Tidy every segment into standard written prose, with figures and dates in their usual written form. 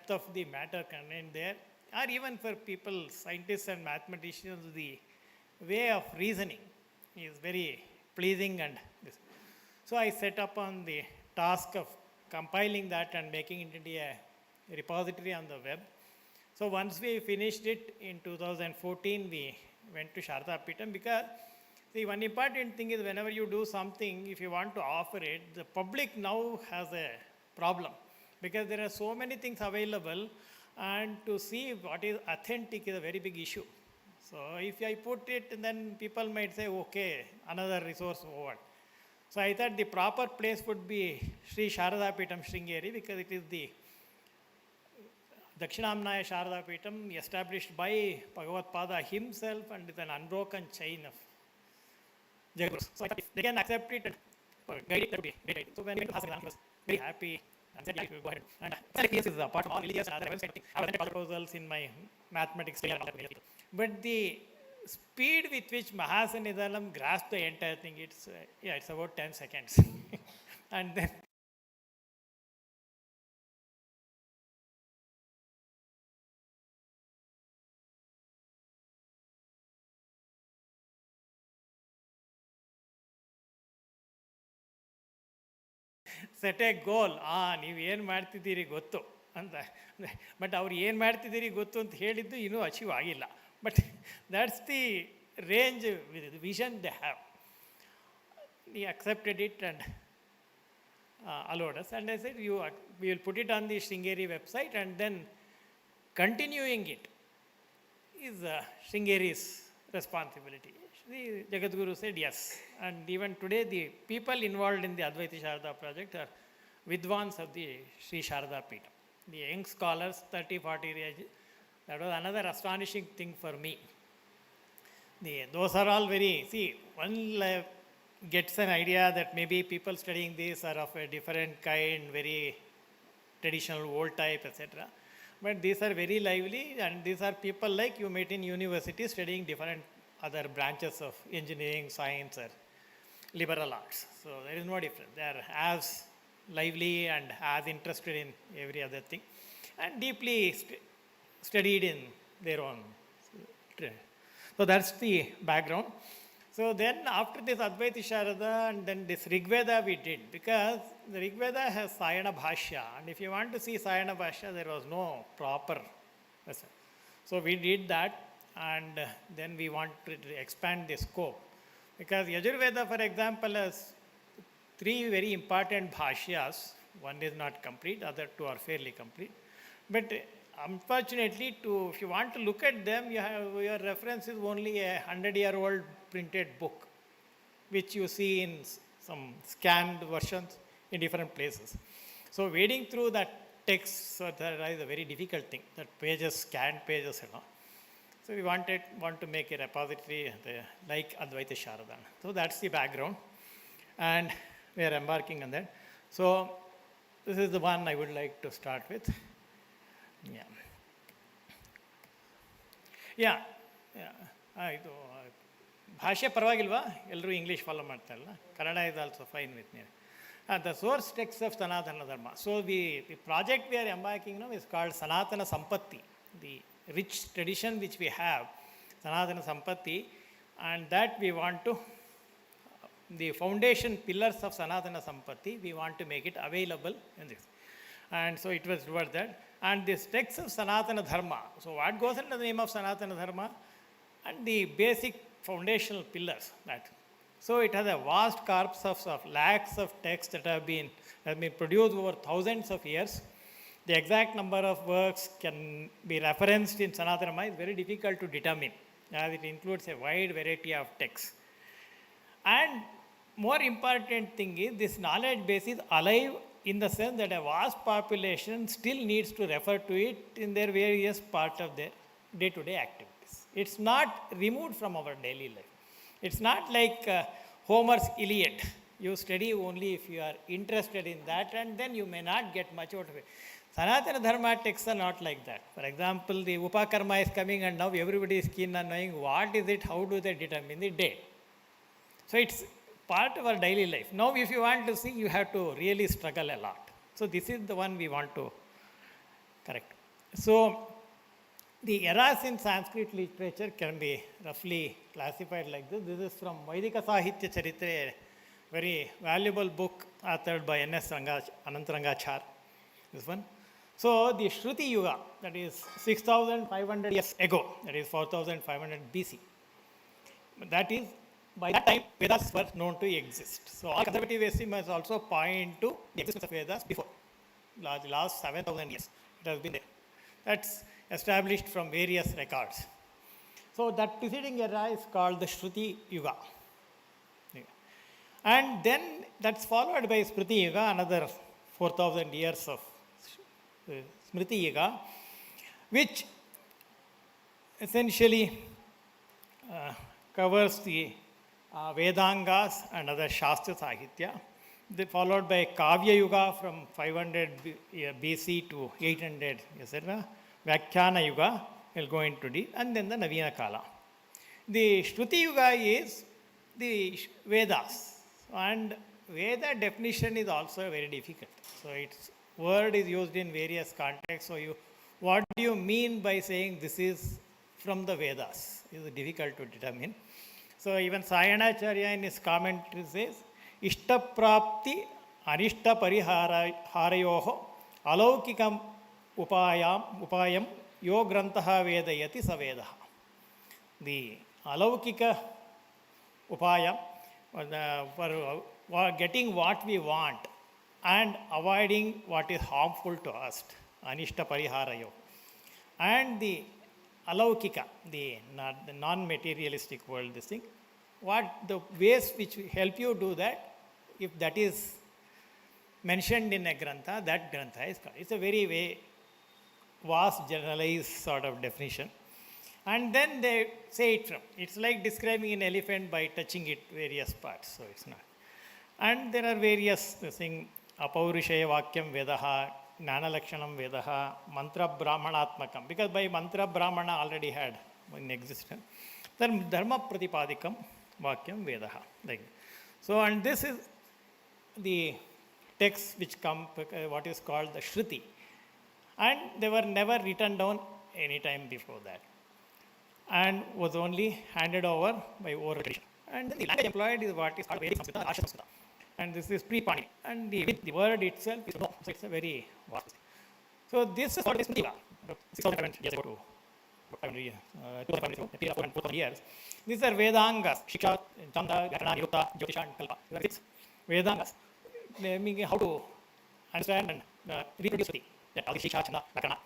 depth of the matter contained there, or even for people, scientists and mathematicians, the way of reasoning is very pleasing and this. So I set up on the task of compiling that and making it into a repository on the web. So once we finished it in 2014, we went to Sharda Peetham, because the one important thing is whenever you do something, if you want to offer it, the public now has a problem, because there are so many things available, and to see what is authentic is a very big issue. So if I put it, then people might say, okay, another resource over. So I thought the proper place would be Sri Sharada Peetham Sringeri, because it is the Dakshinamnaya Sharada Peetham established by Bhagavad-pada himself, and is an unbroken chain of Jagurus. So I thought if they can accept it and guide it, that would be great. So when we went to Hassan, I was very happy and said, yeah, you should go ahead. And this is apart from all religious and other events, I have done proposals in my mathematics study and all that. But the speed with which Mahasanidhanam grasped the entire thing, it's about 10 seconds. And then set a goal. ನೀವು ಏನು ಮಾಡ್ತಿದ್ದೀರಿ ಗೊತ್ತು ಅಂತ. But ಅವ್ರು ಏನು ಮಾಡ್ತಿದ್ದೀರಿ ಗೊತ್ತು ಅಂತ ಹೇಳಿದ್ದು ಇನ್ನೂ ಅಚೀವ್ ಆಗಿಲ್ಲ. But that's the range, the vision they have. He accepted it and allowed us. And I said, we will put it on the Sringeri website, and then continuing it is Sringeri's responsibility. The Jagadguru said yes. And even today, the people involved in the Advaita Sharada project are Vidwans of the Sri Sharada Peetham. The young scholars, 30, 40 age, that was another astonishing thing for me. Those are all very, one gets an idea that maybe people studying this are of a different kind, very traditional, old type, etc. But these are very lively, and these are people like you meet in university studying different other branches of engineering, science, or liberal arts. So there is no difference. They are as lively and as interested in every other thing, and deeply studied in their own. So that's the background. So then after this Advaita Sharada, and then this Rigveda we did, because the Rigveda has Sayana Bhashya, and if you want to see Sayana Bhashya, there was no proper lesson. So we did that, and then we want to expand the scope, because Yajurveda, for example, has 3 very important bhashyas. One is not complete, other 2 are fairly complete. But unfortunately, if you want to look at them, your reference is only a 100-year-old printed book, which you see in some scanned versions in different places. So wading through that text, so that is a very difficult thing, that pages, scanned pages and all. So we want to make a repository like Advaita Sharada. So that's the background, and we are embarking on that. So this is the one I would like to start with. ಇದು ಭಾಷೆ ಪರವಾಗಿಲ್ವಾ? ಎಲ್ಲರೂ English follow ಮಾಡ್ತಾರಲ್ಲ, Kannada is also fine with me. The source text of Sanatana Dharma. So the project we are embarking now is called Sanatana Sampatti, the rich tradition which we have, Sanatana Sampatti, and that we want to, the foundation pillars of Sanatana Sampatti, we want to make it available in this. And so it was toward that. And this text of Sanatana Dharma, so what goes under the name of Sanatana Dharma, and the basic foundational pillars, that. So it has a vast corpus of lakhs of texts that have been produced over thousands of years. The exact number of works can be referenced in Sanatana Dharma is very difficult to determine, as it includes a wide variety of texts. And more important thing is, this knowledge base is alive in the sense that a vast population still needs to refer to it in their various parts of their day-to-day activities. It's not removed from our daily life. It's not like Homer's Iliad. You study only if you are interested in that, and then you may not get much out of it. Sanatana Dharma texts are not like that. For example, the Upakarma is coming, and now everybody is keen on knowing what is it, how do they determine the date. So it's part of our daily life. Now if you want to see, you have to really struggle a lot. So this is the one we want to Correct. So, the eras in Sanskrit literature can be roughly classified like this. This is from Vaidika Sahitya Charitre, a very valuable book authored by N.S. Anantarangachar. This one. So, the Shruti Yuga, that is 6,500 years ago, that is 4,500 BC. That is, by that time, Vedas were known to exist. So, all conservative estimates also point to the existence of Vedas before. The last 7,000 years, it has been there. That's established from various records. So that preceding era is called the Shruti Yuga. And then that's followed by Smriti Yuga, another 4,000 years of Smriti Yuga, which essentially covers the Vedangas and other Shastra Sahitya. They followed by Kavya Yuga from 500 BC to 800, etc. Vyakhyana Yuga will go into deep, and then the Navina Kala. The Shruti Yuga is the Vedas, and Veda definition is also very difficult. So its word is used in various contexts. So what do you mean by saying this is from the Vedas? It is difficult to determine. So even Sayanacharya in his commentary says, Ishtaprapti Anishta Pariharayoho Alaukikam Upayam Yo Grantaha Vedayati Savedaha. The Alaukika Upayam for getting what we want and avoiding what is harmful to us, Anishta Pariharayo. And the Alaukika, the non-materialistic world, this thing, what the ways which help you do that, if that is mentioned in a grantha, that grantha is called. It's a very vast, generalized sort of definition. And then they say it from. It's like describing an elephant by touching it various parts. So it's not. And there are various things. Apaurishaya Vakyam Vedaha, Gnana Lakshanam Vedaha, Mantra Brahmanatmakam. Because by Mantra Brahmana already had in existence. Then Dharma Pratipadikam Vakyam Vedaha. Like, so, and this is the texts which come, what is called the Shruti. And they were never written down any time before that. And was only handed over by oral tradition. And then the language employed is what is called Vedic Samskrita, Asha Samskrita. And this is pre-Pani. And the word itself is no. So it's a very vast thing. So this is what is Smriti. 6,500 years ago to 2,500 years. These are Vedangas, Shiksha, Chanda, Vyakana, Nirukta, Jyotisha, and Kalpa. These are 6 Vedangas. They mean how to understand and reproduce Smriti. That all the Shiksha, Chanda, Vyakana.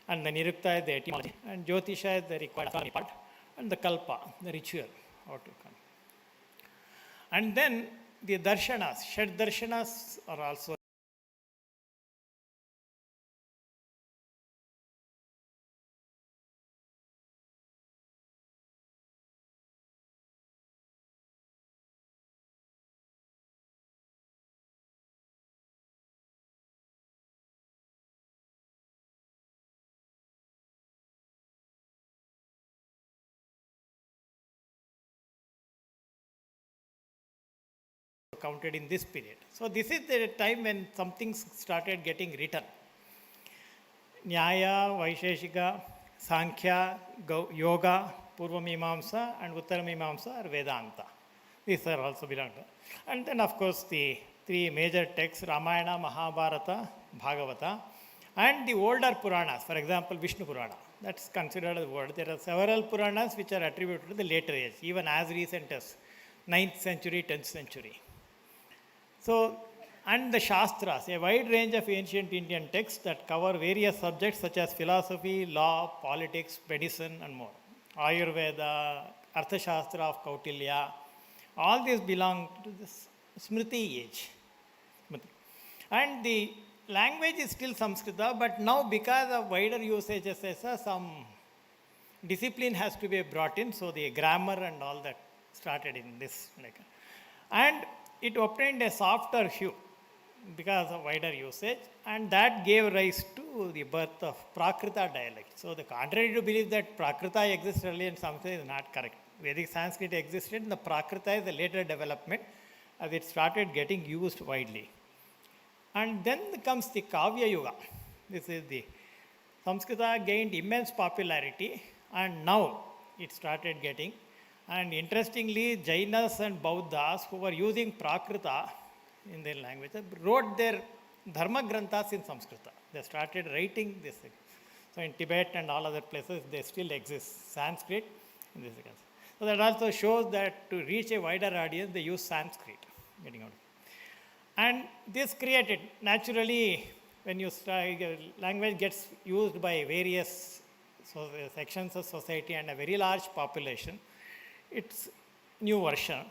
And the Nirukta is the etymology. And Jyotisha is the required astronomy part. And the Kalpa, the ritual. How to come. And then the darshanas, Shad darshanas are also counted in this period. So this is the time when something started getting written. Nyaya, Vaisheshika, Sankhya, Yoga, Purva Mimamsa and Uttara Mimamsa are Vedanta. These are also belong to. And then of course the 3 major texts, Ramayana, Mahabharata, Bhagavata, and the older Puranas, for example Vishnu Purana. That's considered a word. There are several Puranas which are attributed to the later age, even as recent as 9th century, 10th century. So, and the Shastras, a wide range of ancient Indian texts that cover various subjects such as philosophy, law, politics, medicine, and more. Ayurveda, Arthashastra of Kautilya, all these belong to this Smriti age. And the language is still Samskrita, but now because of wider usages, some discipline has to be brought in, so the grammar and all that started in this. And it obtained a softer hue because of wider usage, and that gave rise to the birth of Prakrita dialect. So the contrary to believe that Prakrita exists early in Sanskrit is not correct. Vedic Sanskrit existed, and the Prakrita is a later development as it started getting used widely. And then comes the Kavya Yuga. This is the Samskrita gained immense popularity, and now it started getting. And interestingly, Jainas and Bauddhas who were using Prakrita in their language wrote their Dharma Granthas in Sanskrit. They started writing this. So in Tibet and all other places, they still exist. Sanskrit in this case. So that also shows that to reach a wider audience, they use Sanskrit. Getting out. And this created, naturally, when you start, language gets used by various sections of society and a very large population, it's new version.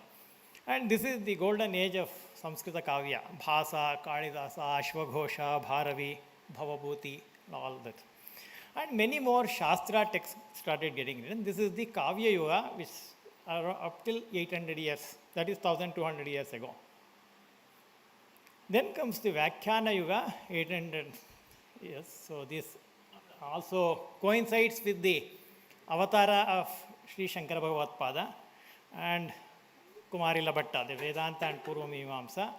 And this is the golden age of Samskrita Kavya, Bhasa, Kalidasa, Ashwaghosha, Bharavi, Bhavabhuti, all that. And many more Shastra texts started getting written. This is the Kavya Yuga, which are up till 800 years, that is 1200 years ago. Then comes the Vyakhyana Yuga, 800 years. So this also coincides with the avatara of Sri Shankara Bhagavatpada and Kumarila Bhatta, the Vedanta and Purva Mimamsa.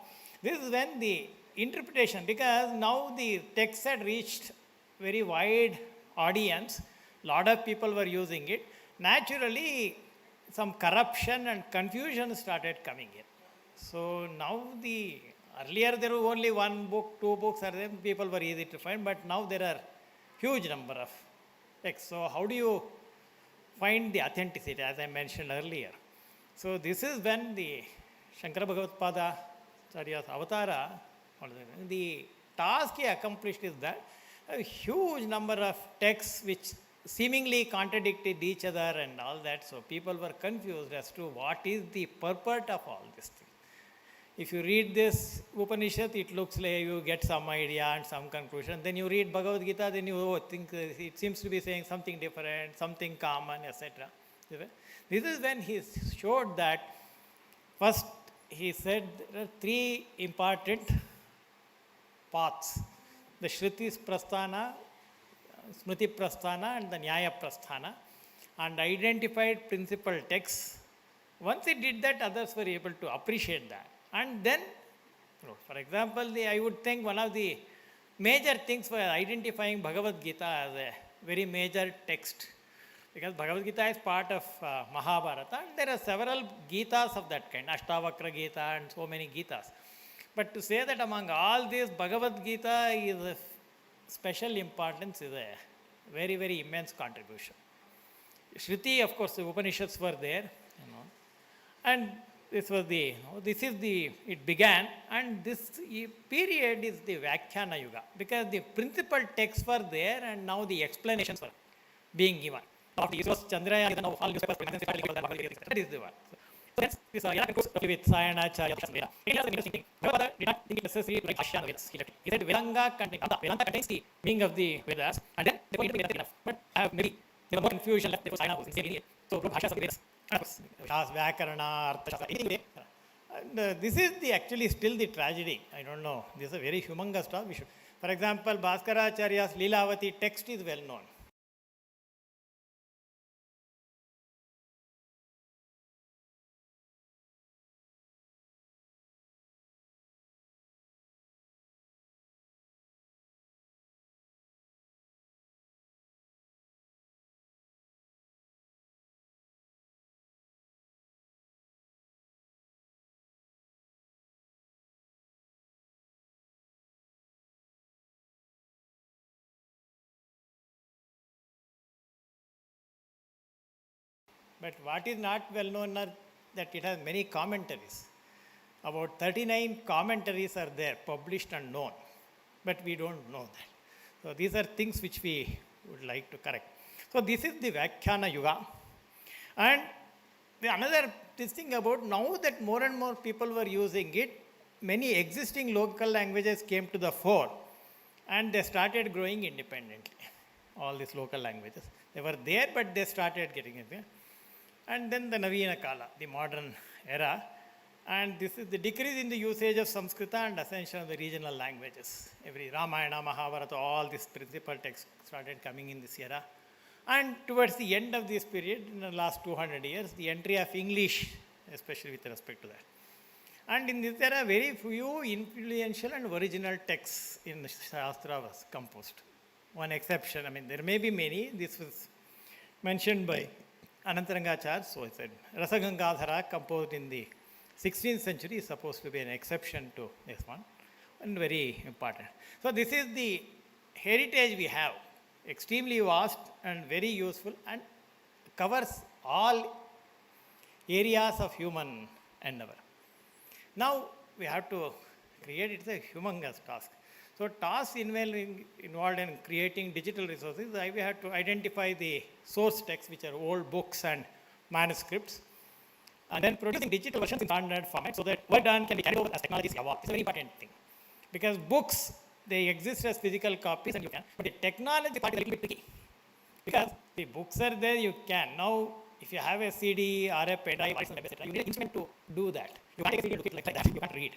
This is when the interpretation, because now the text had reached very wide audience, lot of people were using it. Naturally, some corruption and confusion started coming in. So now earlier there was only one book, two books, are there, people were easy to find, but now there are huge number of texts. So how do you find the authenticity, as I mentioned earlier? So this is when the Shankara Bhagavatpada Charya's avatara, the task he accomplished is that a huge number of texts which seemingly contradicted each other and all that. So people were confused as to what is the purport of all this thing. If you read this Upanishad, it looks like you get some idea and some conclusion. Then you read Bhagavad Gita, then you think it seems to be saying something different, something common, etc. This is when he showed that, first he said there are three important paths: the Shrutis Prasthana, Smriti Prasthana and the Nyaya Prasthana, and identified principal texts. Once he did that, others were able to appreciate that. And then, for example, I would think one of the major things was identifying Bhagavad Gita as a very major text, because Bhagavad Gita is part of Mahabharata, and there are several Gitas of that kind, Ashtavakra Gita and so many Gitas. But to say that among all these, Bhagavad Gita is of special importance is a very, very immense contribution. Shruti, of course, the Upanishads were there, and this was it began, and this period is the Vyakhyana Yuga, because the principal texts were there and now the explanations were being given. After Isro's Chandrayaan, now all newspapers, that is the one. So hence, this era concludes with Sayana, Charya, Veda. It has an interesting thing. Prabhupada did not think it necessary to write Bhashya on the Vedas. He said Vedanga contains the meaning of the Vedas, and then they put it enough. But maybe there was more confusion left, therefore Sayana was in the same lineage. So wrote Bhashyas of the Vedas. And of course, Vyakarana, Artha Shastra, anything there. And this is actually still the tragedy. I don't know. This is a very humongous talk. For example, Bhaskaracharya's Leelavati text is well known. But what is not well known are that it has many commentaries. About 39 commentaries are there, published and known. But we don't know that. So these are things which we would like to correct. So this is the Vyakhyana Yuga. And another thing about now that more and more people were using it, many existing local languages came to the fore and they started growing independently. All these local languages. They were there, but they started getting it there. And then the Navina Kala, the modern era, and this is the decrease in the usage of Sanskrita and ascension of the regional languages. Every Ramayana, Mahabharata, all these principal texts started coming in this era. And towards the end of this period, in the last 200 years, the entry of English, especially with respect to that. And in this era, very few influential and original texts in Shastra was composed. one exception. I mean, there may be many. This was mentioned by Anantarangacharya. So it said, Rasagangadhara, composed in the 16th century, is supposed to be an exception to this one, and very important. So this is the heritage we have, extremely vast and very useful, and covers all areas of human endeavor. Now we have to create, it's a humongous task. So tasks involved in creating digital resources, we have to identify the source texts, which are old books and manuscripts, and then producing digital versions in standard format so that work done can be carried over as technologies evolve. It's a very important thing. Because books, they exist as physical copies and you can, but the technology part is a little bit tricky. Because the books are there, you can. Now, if you have a CD or a pen drive, etc., you need an instrument to do that. You can't take a CD and look it like that. You can't read.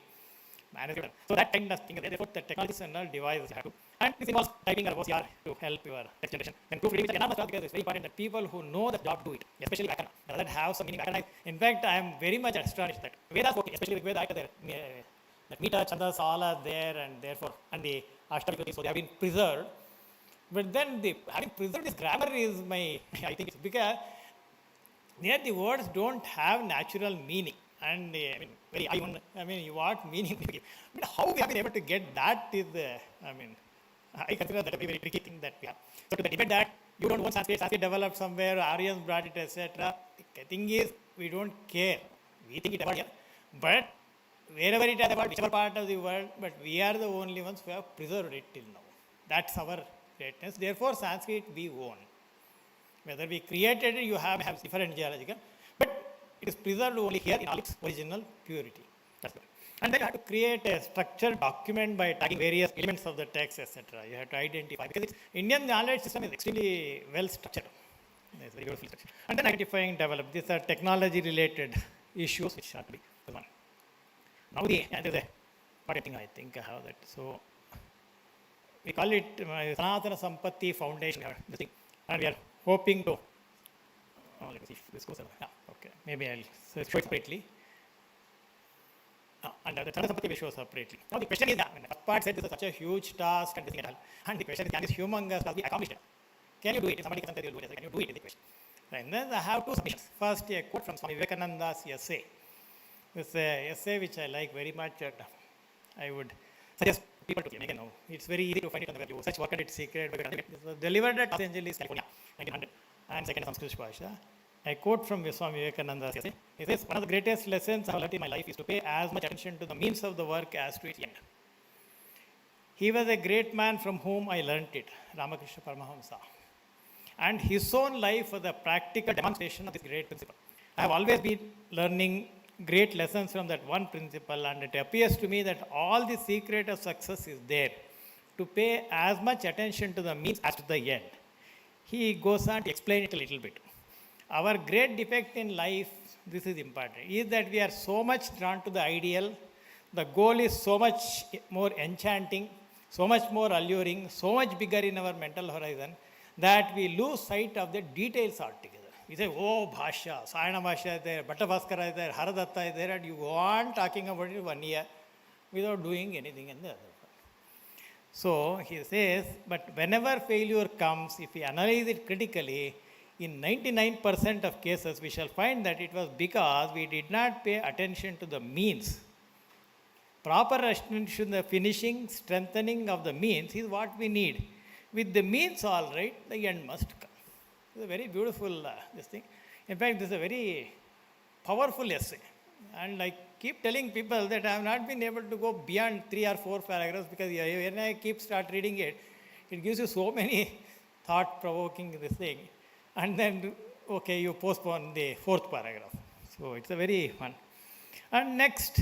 So that kind of thing, therefore the technologies and all devices you have to. And this involves typing or OCR to help your text generation. And proofreading is enormous task because it's very important that people who know the job do it, especially Vyakana. Doesn't have some meaning. In fact, I am very much astonished that Vedas, especially the Veda, that Mita, Chandas, all are there, and therefore, and the Ashtavikruti, so they have been preserved. But then having preserved this grammar is I think it's because there the words don't have natural meaning. And what meaning we give. But how we have been able to get that is, I consider that a very tricky thing that we have. So to the debate that you don't want Sanskrit developed somewhere, Aryans brought it, etc. The thing is, we don't care. We think it about here. But wherever it is about, whichever part of the world, but we are the only ones who have preserved it till now. That's our greatness. Therefore, Sanskrit we own. Whether we created it, you have different geological. But it is preserved only here in all its original purity. That's good. And then you have to create a structured document by tagging various elements of the text, etc. You have to identify, because Indian knowledge system is extremely well structured. It's very beautiful structure. And then identifying, develop. These are technology related issues which have to be one. Now there's a important thing, I think I have that. So we call it Sanatana Sampatti Foundation, this thing. And we are hoping to, let me see if this goes. Yeah, okay. Maybe I'll show it separately. And the Sanatana Sampatti will show separately. Now the question is, the first part said this is such a huge task and this thing and all. And the question is, can this humongous task be accomplished? Can you do it? If somebody can tell you do it, can you do it is the question. And then I have two submissions. First, a quote from Swami Vivekananda's essay. This essay which I like very much. I would suggest people to make it now. It's very easy to find it on the web. You search Work at Its Secret. It was delivered at Los Angeles, California, 1900, and second Sanskrit Bhasha. I quote from Swami Vivekananda's essay. He says, one of the greatest lessons I have learned in my life is to pay as much attention to the means of the work as to its end. He was a great man from whom I learnt it, Ramakrishna Paramahamsa. And his own life was a practical demonstration of this great principle. I have always been learning great lessons from that one principle, and it appears to me that all the secret of success is there, to pay as much attention to the means as to the end. He goes on to explain it a little bit. Our great defect in life, this is important, is that we are so much drawn to the ideal. The goal is so much more enchanting, so much more alluring, so much bigger in our mental horizon, that we lose sight of the details altogether. We say, oh, Bhashya, Sayana Bhashya is there, Bhattavaskara is there, Haradatta is there, and you go on talking about it 1 year without doing anything in the other part. So he says, but whenever failure comes, if we analyze it critically, in 99% of cases, we shall find that it was because we did not pay attention to the means. Proper attention to the finishing, strengthening of the means is what we need. With the means all right, the end must come. It's a very beautiful this thing. In fact, this is a very powerful essay. And I keep telling people that I have not been able to go beyond 3 or 4 paragraphs, because when I start reading it, it gives you so many thought-provoking this thing. And then, okay, you postpone the 4th paragraph. So it's a very fun. And next,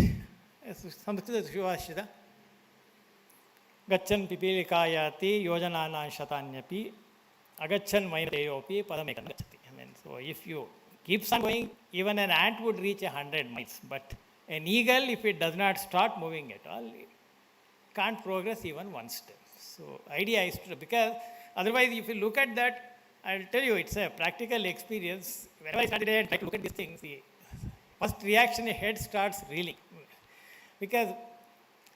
Samskritam Shivashita. Gachan Pipilikayati Yojanana Shatanyapi Agachan Mainateyopi Padamekam Gachati. So if you keep on going, even an ant would reach 100 miles. But an eagle, if it does not start moving at all, it can't progress even 1 step. So idea is to, because otherwise if you look at that, I'll tell you, it's a practical experience. Whenever I started and try to look at these things, the first reaction, a head starts reeling. Because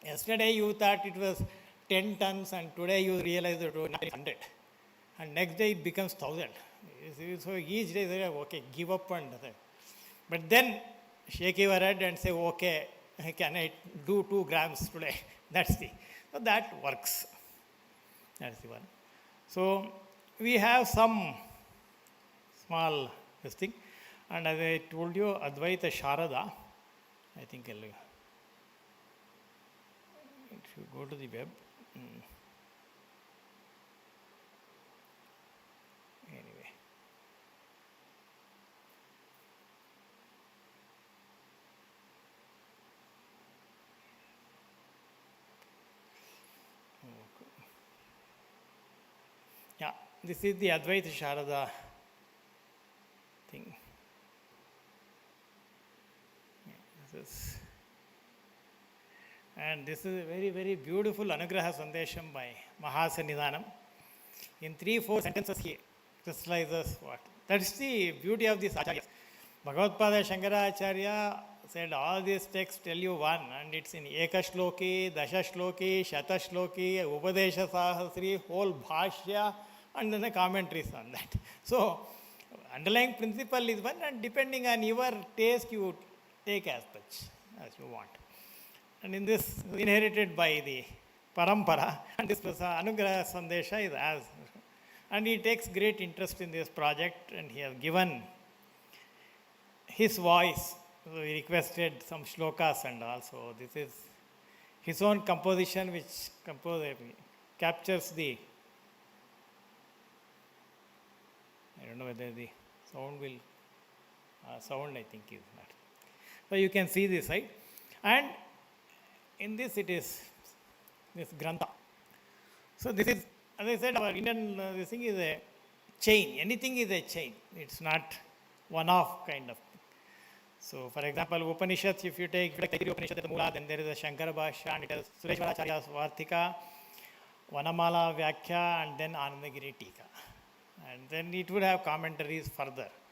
yesterday you thought it was 10 tons and today you realize that it's 100. And next day it becomes 1,000. So each day they say, okay, give up and that. But then shake your head and say, okay, can I do 2 grams today? That's the, so that works. That's the one. So we have some small this thing. And as I told you, Advaita Sharada, I think if you go to the web, anyway. Yeah, this is the Advaita Sharada thing. And this is a very, very beautiful Anugraha Sandesham by Mahasannidhanam. In 3-4 sentences he crystallizes what? That's the beauty of this Acharyas. Bhagavad-pada Shankaracharya said all these texts tell you one, and it's in Ekashloki, Dashashloki, Shatashloki, Upadesha Sahasri, whole Bhashya, and then the commentaries on that. So, underlying principle is one, and depending on your taste, you take as much as you want. And in this, inherited by the Parampara, and this Anugraha Sandesha is as, and he takes great interest in this project, and he has given his voice. So he requested some shlokas, and also this is his own composition, which captures the, I don't know whether the sound will, sound I think is not. So you can see this, right? And in this it is this Grantha. So this is, as I said, our Indian, this thing is a chain. Anything is a chain. It's not one-off kind of. So for example, Upanishads, if you take the Upanishad at the Mula, then there is a Shankara Bhashya, and it has Sureshwaracharya's Vartika, Vanamala Vyakhya, and then Anandagiri Tika. And then it would have commentaries further.